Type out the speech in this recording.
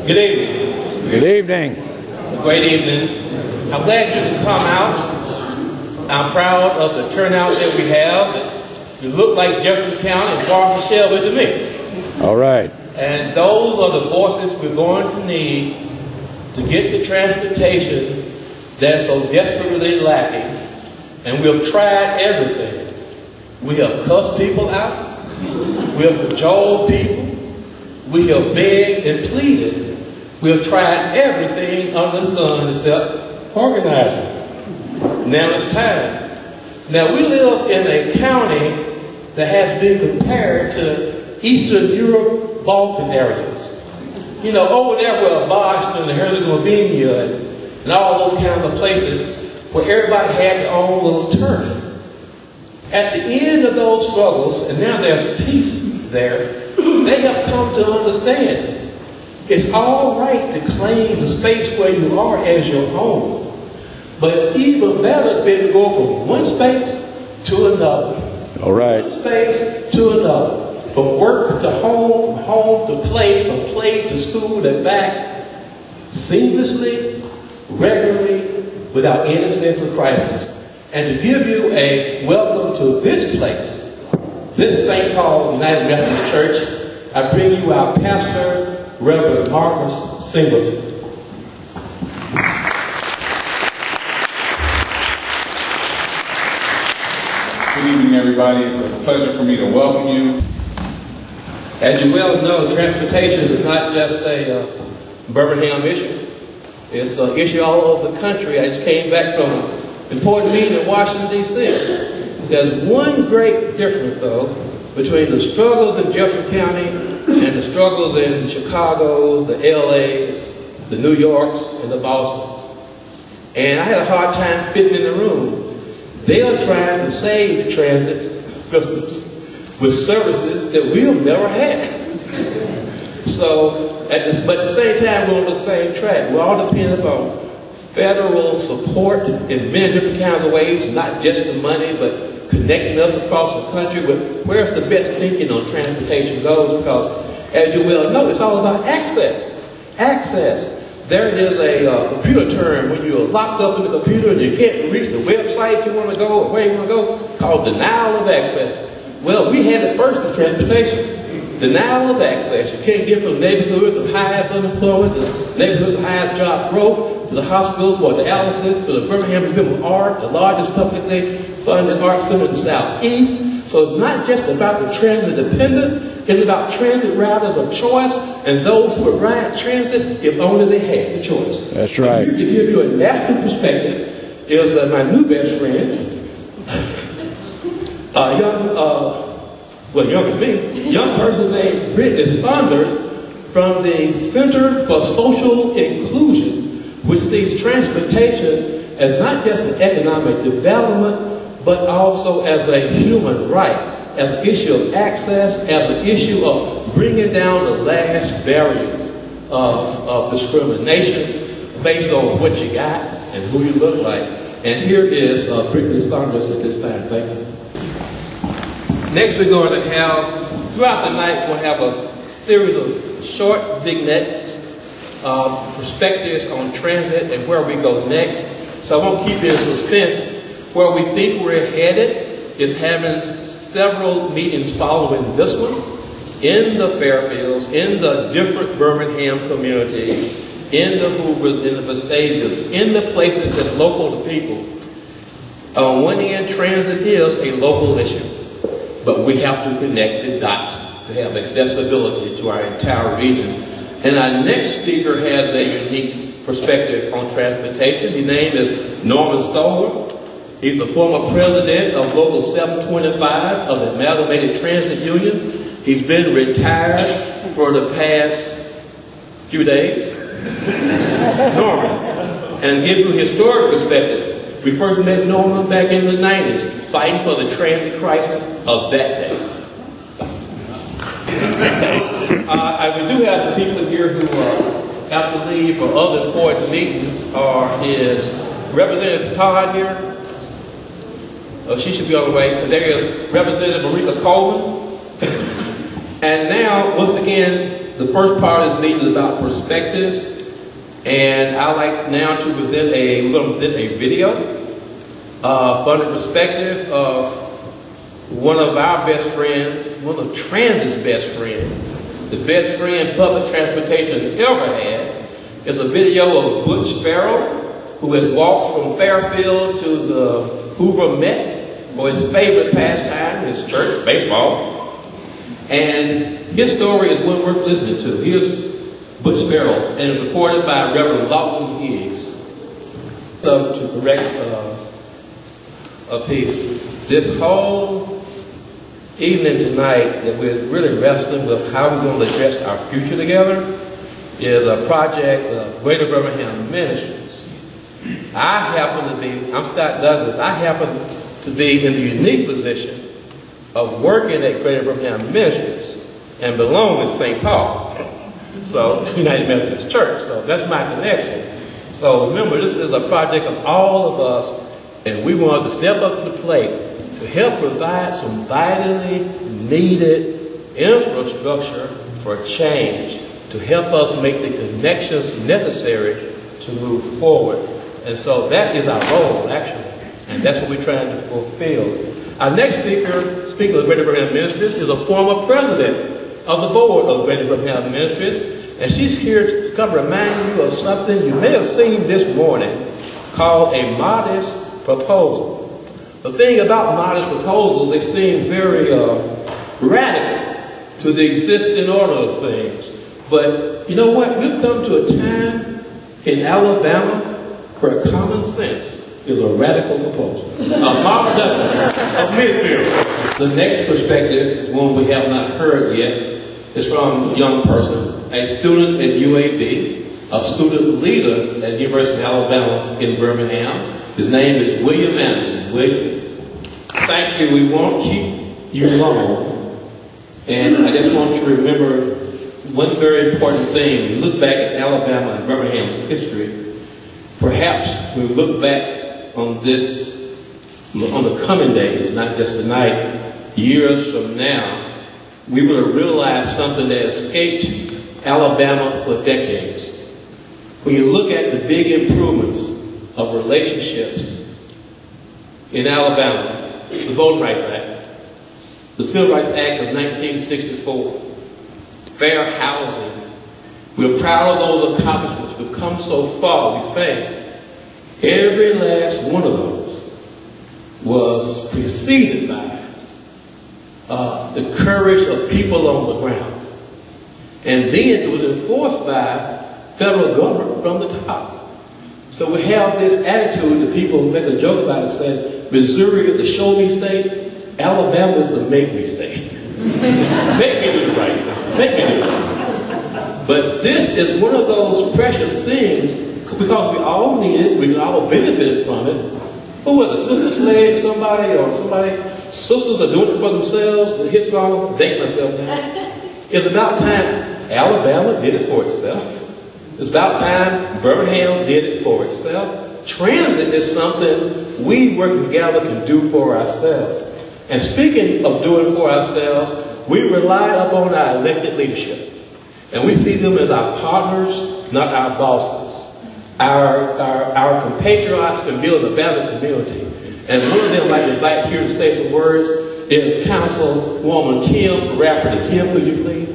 Good evening. Good evening. It's a great evening. I'm glad you could come out. I'm proud of the turnout that we have. You look like Jefferson County and Barton Shelby to me. All right. And those are the voices we're going to need to get the transportation that's so desperately lacking. And we've tried everything. We have cussed people out. We have cajoled people. We have begged and pleaded. We have tried everything under the sun except organizing. Now it's time. Now we live in a county that has been compared to Eastern Europe, Balkan areas. You know, over there where Boston and Herzegovina and all those kinds of places where everybody had their own little turf. At the end of those struggles, and now there's peace there, they have come to understand it's all right to claim the space where you are as your own. But it's even better to go from one space to another. All right. One space to another. From work to home, from home to play, from play to school and back, seamlessly, regularly, without any sense of crisis. And to give you a welcome to this place, this St. Paul United Methodist Church, I bring you our pastor, Reverend Marcus Singleton. Good evening, everybody. It's a pleasure for me to welcome you. As you well know, transportation is not just a Birmingham issue. It's an issue all over the country. I just came back from an important meeting in Washington, D.C. There's one great difference, though, between the struggles in Jefferson County and the struggles in the Chicagos, the LAs, the New Yorks, and the Bostons. And I had a hard time fitting in the room. They are trying to save transit systems with services that we've never had. So, but at the same time, we're on the same track. We're all dependent upon federal support in many different kinds of ways, not just the money, but connecting us across the country with where's the best thinking on transportation goes, because as you well know, it's all about access. Access. There is a computer term when you're locked up in the computer and you can't reach the website you want to go or where you want to go, called denial of access. Well, we had it first in transportation. Denial of access. You can't get from neighborhoods of highest unemployment to neighborhoods of highest job growth, to the hospitals for dialysis, to the Birmingham Museum of Art, the largest publicly funded art center in the Southeast. So it's not just about the transit dependent, it's about transit riders of choice and those who would ride transit if only they had the choice. That's right. To give you a national perspective, is my new best friend, younger than me, young person named Brittany Saunders from the Center for Social Inclusion, which sees transportation as not just an economic development, but also as a human right, as an issue of access, as an issue of bringing down the last barriers of discrimination based on what you got and who you look like. And here is Brittany Saunders at this time. Thank you. Next, we're going to have, throughout the night, we'll have a series of short vignettes, perspectives on transit and where we go next. So I won't keep you in suspense. Where we think we're headed is having several meetings following this one in the Fairfields, in the different Birmingham communities, in the Hoovers, in the Vestavia, in the places that are local to people. On one end, transit is a local issue, but we have to connect the dots to have accessibility to our entire region. And our next speaker has a unique perspective on transportation. His name is Norman Stoller. He's the former president of Local 725 of the Amalgamated Transit Union. He's been retired for the past few days. Norman. And give you a historic perspective. We first met Norman back in the 90s, fighting for the transit crisis of that day. We do have some people here who have to leave for other important meetings. Is Representative Todd here? Oh, she should be on the way. There is Representative Marika Coleman. And now, once again, the first part of this meeting is about perspectives. And I'd like now to present a video from the perspective of one of our best friends, one of Transit's best friends, the best friend public transportation ever had. It's a video of Butch Farrell, who has walked from Fairfield to the Hoover Met for his favorite pastime, his church, baseball. And his story is one worth listening to. Here's Butch Farrell, and it's recorded by Reverend Lawton Higgs. So to correct a piece, this whole evening tonight that we're really wrestling with how we're going to address our future together is a project of Greater Birmingham Ministries. I happen to be, I'm Scott Douglas, I happen to be in the unique position of working at Greater Birmingham Ministries and belong in St. Paul. So, United Methodist Church. So that's my connection. So remember, this is a project of all of us, and we wanted to step up to the plate to help provide some vitally needed infrastructure for change, to help us make the connections necessary to move forward. And so that is our role, actually, and that's what we're trying to fulfill. Our next speaker of Greater Birmingham Ministries, is a former president of the board of Greater Birmingham Ministries, and she's here to come remind you of something you may have seen this morning called a modest proposal. The thing about modest proposals, they seem very radical to the existing order of things. But you know what? We've come to a time in Alabama where common sense is a radical proposal. Mark Douglas of Midfield. The next perspective is one we have not heard yet. It's from a young person, a student at UAB, a student leader at the University of Alabama in Birmingham. His name is William Anderson. William, thank you. We won't keep you long. And I just want you to remember one very important thing. We look back at Alabama and Birmingham's history. Perhaps we look back on this, on the coming days, not just tonight, years from now, we will have realized something that escaped Alabama for decades. When you look at the big improvements of relationships in Alabama, the Voting Rights Act, the Civil Rights Act of 1964, fair housing, we're proud of those accomplishments. We've come so far, we say. Every last one of those was preceded by the courage of people on the ground. And then it was enforced by federal government from the top. So we have this attitude that people make a joke about. It says, Missouri is the show me state, Alabama is the make me state. Make me do the right. Make me do the right. But this is one of those precious things because we all need it, we can all benefit from it. But whether Sister Slade, somebody, or somebody, sisters are doing it for themselves, the hit song, date myself now. It's about time Alabama did it for itself. It's about time Birmingham did it for itself. Transit is something we working together can do for ourselves. And speaking of doing for ourselves, we rely upon our elected leadership. And we see them as our partners, not our bosses. Our compatriots and build a better community. And one of them I'd like to invite here to say some words is Councilwoman Kim Rafferty. Kim, would you please?